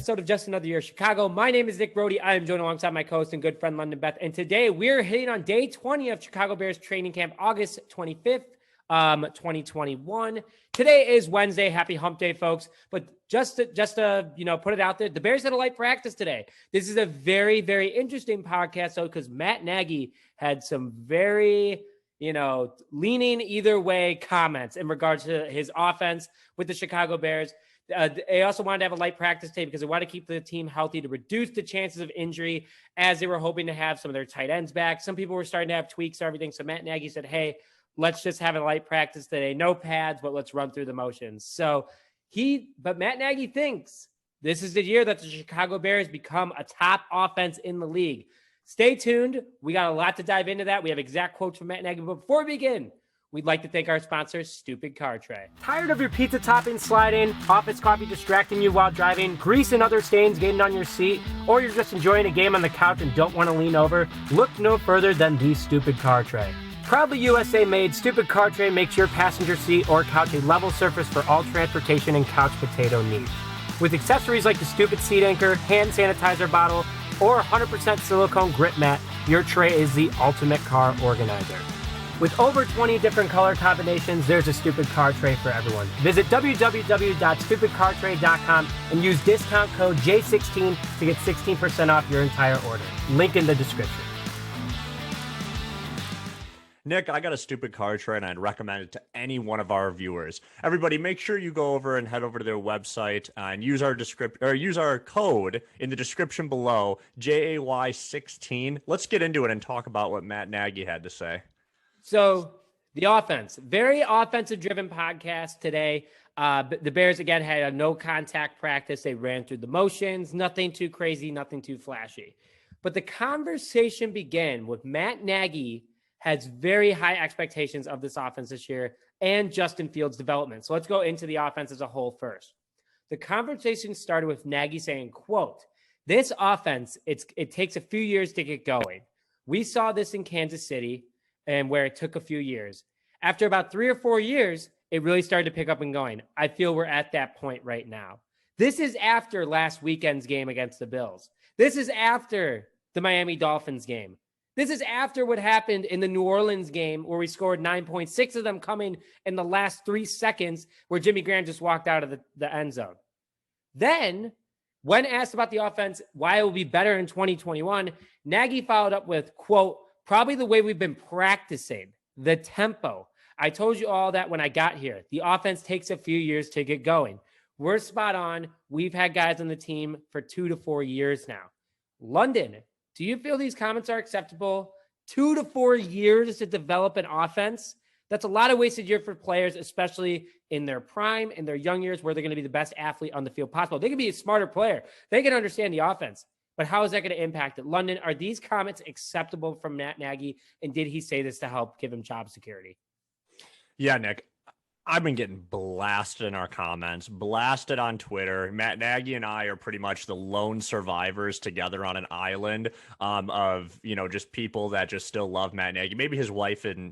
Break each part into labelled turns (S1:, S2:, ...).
S1: episode of Just Another Year Chicago. My name is Nick Brody. I am joined alongside my co-host and good friend London Beth. And today we're hitting on day 20 of Chicago Bears training camp, August 25th, 2021. Today is Wednesday. Happy hump day, folks. But just to put it out there, the Bears had a light practice today. This is a very, very interesting podcast, though, because Matt Nagy had some very leaning either way comments in regards to his offense with the Chicago Bears. They also wanted to have a light practice day because they want to keep the team healthy to reduce the chances of injury, as they were hoping to have some of their tight ends back. Some people were starting to have tweaks and everything. So Matt Nagy said, hey, let's just have a light practice today. No pads, but let's run through the motions. But Matt Nagy thinks this is the year that the Chicago Bears become a top offense in the league. Stay tuned. We got a lot to dive into that. We have exact quotes from Matt Nagy. But before we begin, we'd like to thank our sponsor, Stupid Car Tray. Tired of your pizza topping sliding, office coffee distracting you while driving, grease and other stains getting on your seat, or you're just enjoying a game on the couch and don't want to lean over? Look no further than the Stupid Car Tray. Proudly USA made, Stupid Car Tray makes your passenger seat or couch a level surface for all transportation and couch potato needs. With accessories like the Stupid Seat Anchor, hand sanitizer bottle, or 100% silicone grip mat, your tray is the ultimate car organizer. With over 20 different color combinations, there's a Stupid Car Tray for everyone. Visit www.stupidcartray.com and use discount code J16 to get 16% off your entire order. Link in the description.
S2: Nick, I got a Stupid Car Tray and I'd recommend it to any one of our viewers. Everybody, make sure you go over and head over to their website and use our code in the description below, JAY16. Let's get into it and talk about what Matt Nagy had to say.
S1: So the offense, very offensive-driven podcast today. The Bears, again, had a no-contact practice. They ran through the motions, nothing too crazy, nothing too flashy. But the conversation began with Matt Nagy has very high expectations of this offense this year and Justin Fields' development. So let's go into the offense as a whole first. The conversation started with Nagy saying, quote, this offense, it takes a few years to get going. We saw this in Kansas City and where it took a few years. After about 3 or 4 years, it really started to pick up and going. I feel we're at that point right now. This is after last weekend's game against the Bills. This is after the Miami Dolphins game. This is after what happened in the New Orleans game where we scored 9 points, 6 of them coming in the last 3 seconds where Jimmy Graham just walked out of the end zone. Then, when asked about the offense, why it will be better in 2021, Nagy followed up with, quote, probably the way we've been practicing, the tempo. I told you all that when I got here. The offense takes a few years to get going. We're spot on. We've had guys on the team for 2 to 4 years now. London, do you feel these comments are acceptable? 2 to 4 years to develop an offense? That's a lot of wasted year for players, especially in their prime, in their young years, where they're going to be the best athlete on the field possible. They can be a smarter player. They can understand the offense. But how is that going to impact it? London, are these comments acceptable from Matt Nagy? And did he say this to help give him job security?
S2: Yeah, Nick. I've been getting blasted in our comments, blasted on Twitter. Matt Nagy and I are pretty much the lone survivors together on an island of, just people that just still love Matt Nagy. Maybe his wife and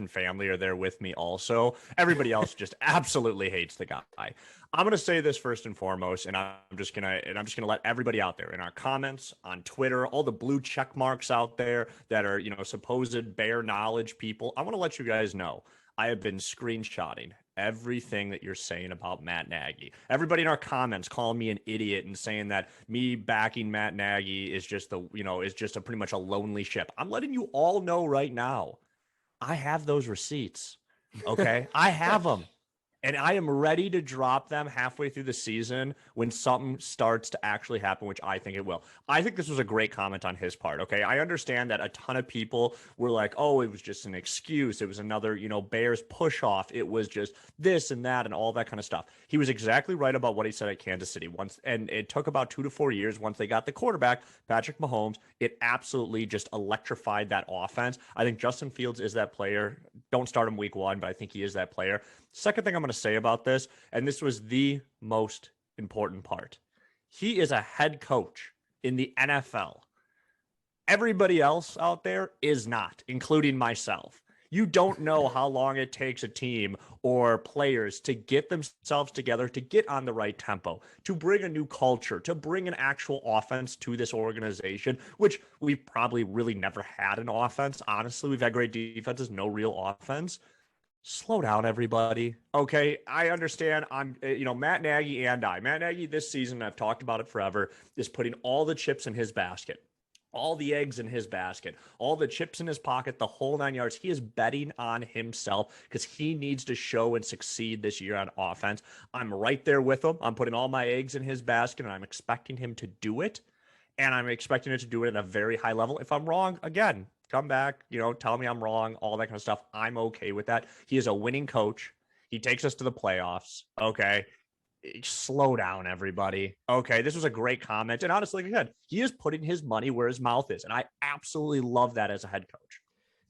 S2: family are there with me also. Everybody else just absolutely hates the guy. I'm going to say this first and foremost, and I'm just going to let everybody out there in our comments, on Twitter, all the blue check marks out there that are, supposed Bear knowledge people. I want to let you guys know. I have been screenshotting everything that you're saying about Matt Nagy. Everybody in our comments calling me an idiot and saying that me backing Matt Nagy is just pretty much a lonely ship. I'm letting you all know right now, I have those receipts. Okay. I have them. And I am ready to drop them halfway through the season when something starts to actually happen, which I think it will. I think this was a great comment on his part, okay? I understand that a ton of people were like, oh, it was just an excuse. It was another, Bears push-off. It was just this and that and all that kind of stuff. He was exactly right about what he said at Kansas City. And it took about 2 to 4 years once they got the quarterback, Patrick Mahomes. It absolutely just electrified that offense. I think Justin Fields is that player. Don't start him week 1, but I think he is that player. Second thing I'm going to say about this, and this was the most important part. He is a head coach in the NFL. Everybody else out there is not, including myself. You don't know how long it takes a team or players to get themselves together, to get on the right tempo, to bring a new culture, to bring an actual offense to this organization, which we've probably really never had an offense. Honestly, we've had great defenses, no real offense. Slow down, everybody. Okay, I understand. Matt Nagy Matt Nagy this season, I've talked about it forever, is putting all the chips in his basket, all the eggs in his basket, all the chips in his pocket, the whole 9 yards. He is betting on himself because he needs to show and succeed this year on offense. I'm right there with him. I'm putting all my eggs in his basket, and I'm expecting him to do it. And I'm expecting it to do it at a very high level. If I'm wrong, again, come back, tell me I'm wrong, all that kind of stuff. I'm okay with that. He is a winning coach. He takes us to the playoffs. Okay. Slow down, everybody. Okay. This was a great comment. And honestly, like I said, he is putting his money where his mouth is. And I absolutely love that as a head coach.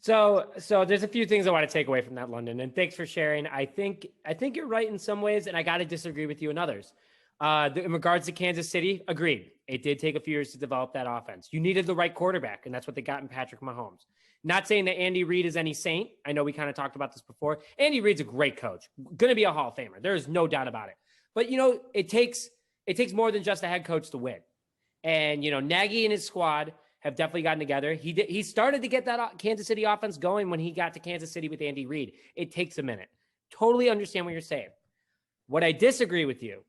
S1: So there's a few things I want to take away from that, London. And thanks for sharing. I think you're right in some ways, and I got to disagree with you in others. In regards to Kansas City, agreed. It did take a few years to develop that offense. You needed the right quarterback, and that's what they got in Patrick Mahomes. Not saying that Andy Reid is any saint. I know we kind of talked about this before. Andy Reid's a great coach, going to be a Hall of Famer. There is no doubt about it. But, it takes more than just a head coach to win. And, Nagy and his squad have definitely gotten together. He started to get that Kansas City offense going when he got to Kansas City with Andy Reid. It takes a minute. Totally understand what you're saying. What I disagree with you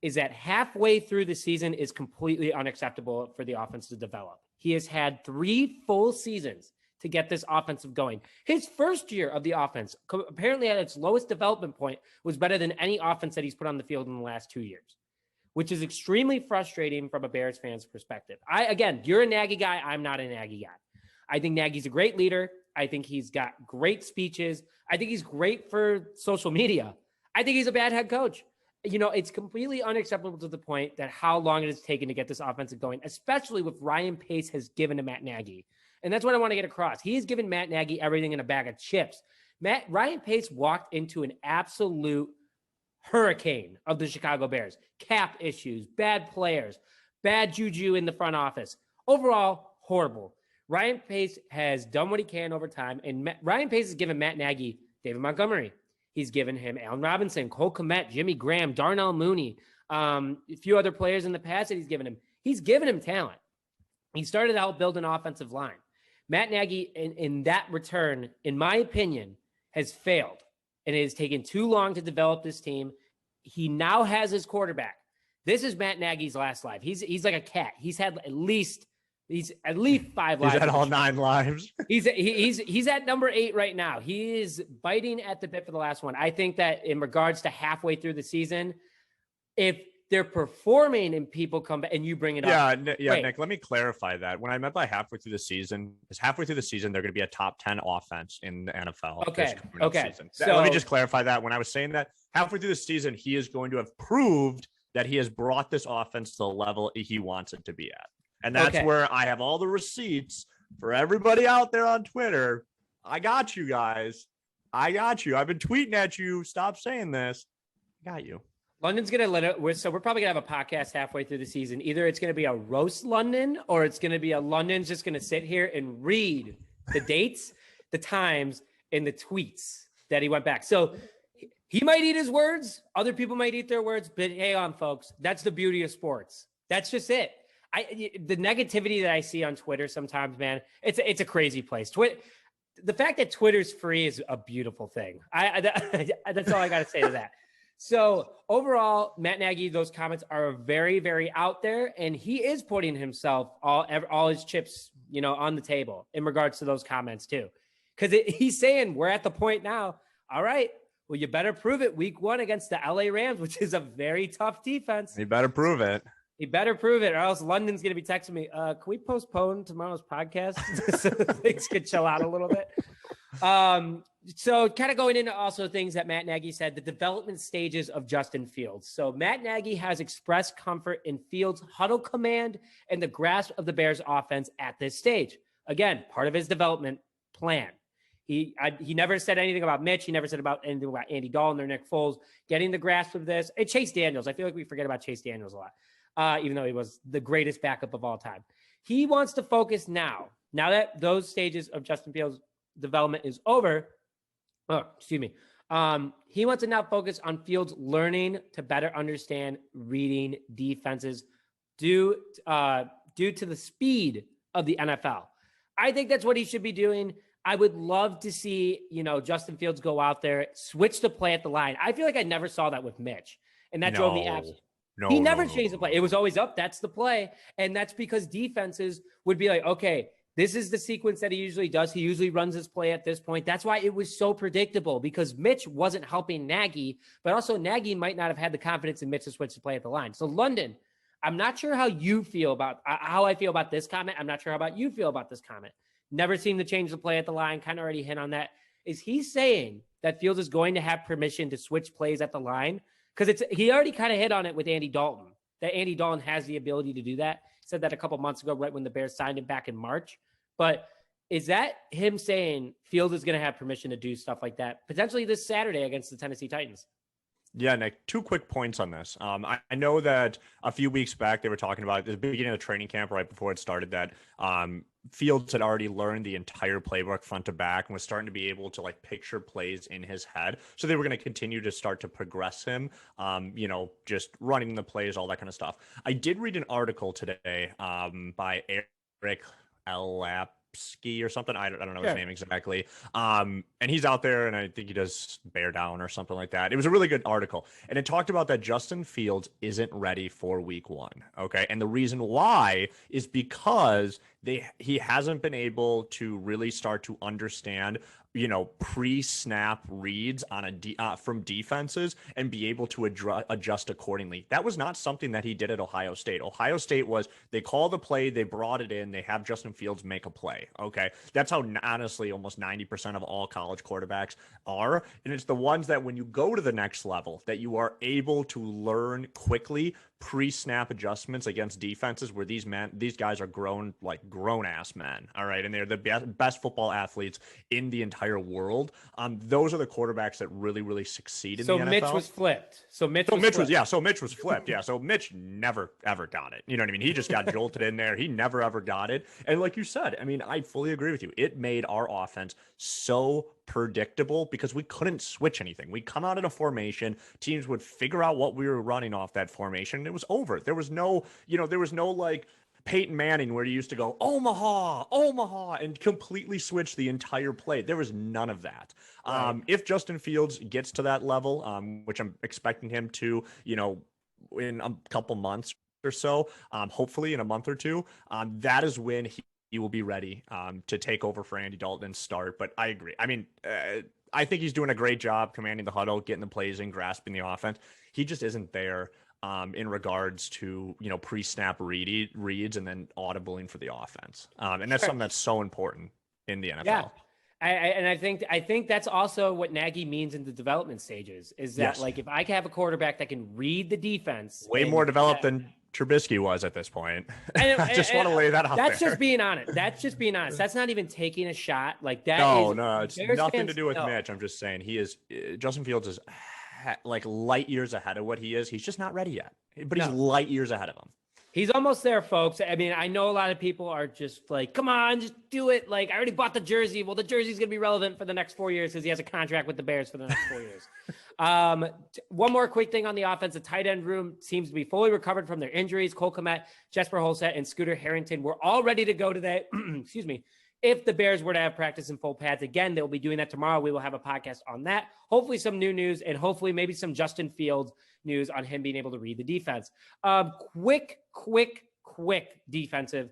S1: is that halfway through the season is completely unacceptable for the offense to develop. He has had 3 full seasons to get this offensive going. His first year of the offense, apparently at its lowest development point, was better than any offense that he's put on the field in the last 2 years, which is extremely frustrating from a Bears fan's perspective. Again, you're a Nagy guy. I'm not a Nagy guy. I think Nagy's a great leader. I think he's got great speeches. I think he's great for social media. I think he's a bad head coach. It's completely unacceptable to the point that how long it has taken to get this offensive going, especially with Ryan Pace has given to Matt Nagy. And that's what I want to get across. He has given Matt Nagy everything in a bag of chips. Ryan Pace walked into an absolute hurricane of the Chicago Bears. Cap issues, bad players, bad juju in the front office. Overall, horrible. Ryan Pace has done what he can over time, and Ryan Pace has given Matt Nagy David Montgomery. He's given him Allen Robinson, Cole Kmet, Jimmy Graham, Darnell Mooney, a few other players in the past that he's given him. He's given him talent. He started to help build an offensive line. Matt Nagy, in that return, in my opinion, has failed. And it has taken too long to develop this team. He now has his quarterback. This is Matt Nagy's last life. He's like a cat. He's at least 5 lives.
S2: He's had all 9 lives.
S1: He's at number 8 right now. He is biting at the bit for the last one. I think that in regards to halfway through the season, if they're performing and people come back and you bring it up.
S2: Yeah, Nick, let me clarify that. When I meant by halfway through the season, is halfway through the season, they're going to be a top 10 offense in the NFL.
S1: Okay.
S2: So let me just clarify that. When I was saying that halfway through the season, he is going to have proved that he has brought this offense to the level he wants it to be at. And that's where I have all the receipts for everybody out there on Twitter. I got you guys. I got you. I've been tweeting at you. Stop saying this. I got you.
S1: London's going to let it. So we're probably going to have a podcast halfway through the season. Either it's going to be a roast London or it's going to be a London's just going to sit here and read the dates, the times, and the tweets that he went back. So he might eat his words. Other people might eat their words. But hang on, folks. That's the beauty of sports. That's just it. The negativity that I see on Twitter sometimes, man, it's a crazy place. The fact that Twitter's free is a beautiful thing. That's all I got to say to that. So overall, Matt Nagy, those comments are very, very out there, and he is putting himself all his chips, on the table in regards to those comments too, because he's saying we're at the point now. All right, well, you better prove it week 1 against the LA Rams, which is a very tough defense.
S2: You better prove it.
S1: He better prove it, or else London's going to be texting me, can we postpone tomorrow's podcast so things could chill out a little bit? So kind of going into also things that Matt Nagy said, the development stages of Justin Fields. So Matt Nagy has expressed comfort in Fields' huddle command and the grasp of the Bears offense at this stage. Again, part of his development plan. He never said anything about Mitch. He never said anything about Andy Dalton or Nick Foles getting the grasp of this. And Chase Daniels. I feel like we forget about Chase Daniels a lot, even though he was the greatest backup of all time. He wants to focus now that those stages of Justin Fields' development is over. excuse me. He wants to now focus on Fields learning to better understand reading defenses due to the speed of the NFL. I think that's what he should be doing. I would love to see, Justin Fields go out there, switch the play at the line. I feel like I never saw that with Mitch, and that drove me absolutely. He never changed the play. It was always up. That's the play. And that's because defenses would be like, okay, this is the sequence that he usually does. He usually runs his play at this point. That's why it was so predictable, because Mitch wasn't helping Nagy, but also Nagy might not have had the confidence in Mitch to switch the play at the line. So London, I'm not sure how you feel about how I feel about this comment. I'm not sure how about you feel about this comment. Never seemed to change the play at the line. Kind of already hit on that. Is he saying that Fields is going to have permission to switch plays at the line? Because he already kind of hit on it with Andy Dalton, that Andy Dalton has the ability to do that. He said that a couple months ago, right when the Bears signed him back in March. But is that him saying Fields is going to have permission to do stuff like that potentially this Saturday against the Tennessee Titans?
S2: Yeah, Nick, 2 quick points on this. I know that a few weeks back they were talking about at the beginning of the training camp, right before it started, that Fields had already learned the entire playbook front to back and was starting to be able to picture plays in his head. So they were going to continue to start to progress him, just running the plays, all that kind of stuff. I did read an article today by Eric L. Or something. I don't know his name exactly. And he's out there, and I think he does Bear Down or something like that. It was a really good article, and it talked about that Justin Fields isn't ready for week 1. Okay. And the reason why is because he hasn't been able to really start to understand pre-snap reads on from defenses and be able to adjust accordingly. That was not something that he did at Ohio State. Ohio State was, they call the play, they brought it in, they have Justin Fields make a play. Okay. That's how honestly almost 90% of all college quarterbacks are. And it's the ones that when you go to the next level that you are able to learn quickly pre-snap adjustments against defenses where these guys are grown ass men. All right. And they're the best football athletes in the entire world. Those are the quarterbacks that really, really succeed in the NFL.
S1: So Mitch was flipped. So Mitch was flipped. Yeah. So Mitch never, ever got it. You know what I mean? He just got jolted in there. He never, ever got it. And like you said, I mean, I fully agree with you. It made our offense so predictable because we couldn't switch anything. We come out in a formation, teams would figure out what we were running off that formation, and it was over. There was no, Peyton Manning where you used to go Omaha and completely switch the entire play. There was none of that. Right. If Justin Fields gets to that level, which I'm expecting him to, in a couple months or so, hopefully in a month or two, that is when he will be ready to take over for Andy Dalton and start. But I agree. I mean, I think he's doing a great job commanding the huddle, getting the plays in, grasping the offense. He just isn't there in regards to, pre-snap reads and then audibling for the offense. And that's something that's so important in the NFL. Yeah. I think that's also what Nagy means in the development stages is that if I can have a quarterback that can read the defense,
S2: way more developed than Trubisky was at this point. I just want to lay that out there.
S1: That's just being honest. That's not even taking a shot like that.
S2: No, it's nothing to do with Mitch. I'm just saying Justin Fields is light years ahead of what he is. He's just not ready yet, but he's light years ahead of him.
S1: He's almost there, folks. I mean, I know a lot of people are just like, come on, just do it. I already bought the jersey. Well, the jersey's going to be relevant for the next 4 years because he has a contract with the Bears for the next 4 years. One more quick thing on the offense. The tight end room seems to be fully recovered from their injuries. Cole Kmet, Jesper Holstedt, and Scooter Harrington were all ready to go today. Excuse me. If the Bears were to have practice in full pads again, they'll be doing that tomorrow. We will have a podcast on that. Hopefully some new news and hopefully maybe some Justin Fields news on him being able to read the defense. Quick defensive.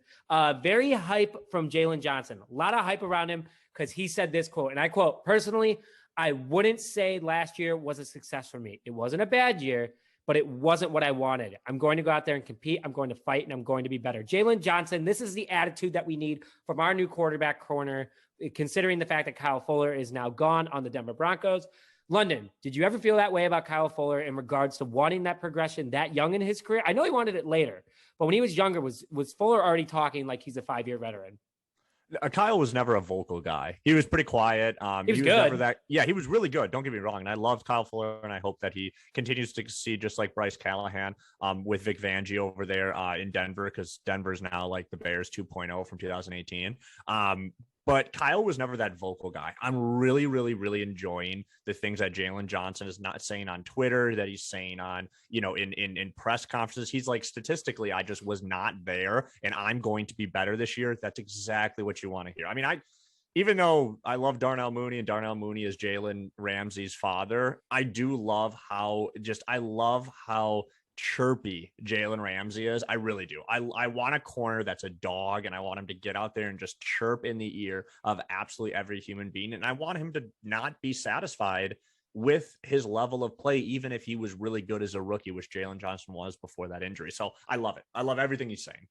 S1: Very hype from Jalen Johnson. A lot of hype around him because he said this quote, and I quote, personally, I wouldn't say last year was a success for me. It wasn't a bad year, but it wasn't what I wanted. I'm going to go out there and compete. I'm going to fight, and I'm going to be better. Jalen Johnson, this is the attitude that we need from our new quarterback corner, considering the fact that Kyle Fuller is now gone on the Denver Broncos. London, did you ever feel that way about Kyle Fuller in regards to wanting that progression that young in his career? I know he wanted it later, but when he was younger, was Fuller already talking like he's a 5-year veteran?
S2: Kyle was never a vocal guy. He was pretty quiet.
S1: He was good.
S2: Never that. Yeah, he was really good. Don't get me wrong. And I love Kyle Fuller, and I hope that he continues to succeed just like Bryce Callahan with Vic Fangio over there in Denver, because Denver's now like the Bears 2.0 from 2018. But Kyle was never that vocal guy. I'm really, really, really enjoying the things that Jalen Johnson is not saying on Twitter, that he's saying on, in press conferences. He's like, statistically, I just was not there, and I'm going to be better this year. That's exactly what you want to hear. I mean, even though I love Darnell Mooney, and Darnell Mooney is Jalen Ramsey's father, I love how chirpy Jalen Ramsey is. I really do. I want a corner that's a dog, and I want him to get out there and just chirp in the ear of absolutely every human being. And I want him to not be satisfied with his level of play, even if he was really good as a rookie, which Jalen Johnson was before that injury. So I love it. I love everything he's saying.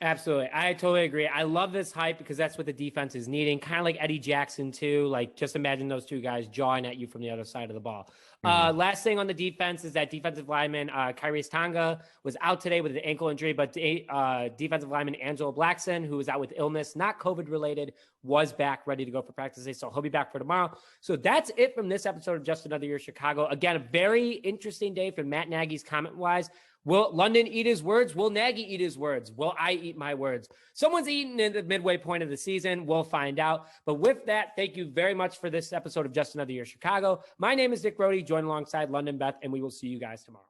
S1: Absolutely. I totally agree. I love this hype because that's what the defense is needing. Kind of like Eddie Jackson too. Like, just imagine those two guys jawing at you from the other side of the ball. Last thing on the defense is that defensive lineman, Kyrie's Tonga, was out today with an ankle injury, but defensive lineman Angelo Blackson, who was out with illness, not COVID related, was back ready to go for practice today. So he'll be back for tomorrow. So that's it from this episode of Just Another Year Chicago. Again, a very interesting day for Matt Nagy's comment wise. Will London eat his words? Will Nagy eat his words? Will I eat my words? Someone's eating in the midway point of the season. We'll find out. But with that, thank you very much for this episode of Just Another Year Chicago. My name is Dick Brody, joined alongside London Beth, and we will see you guys tomorrow.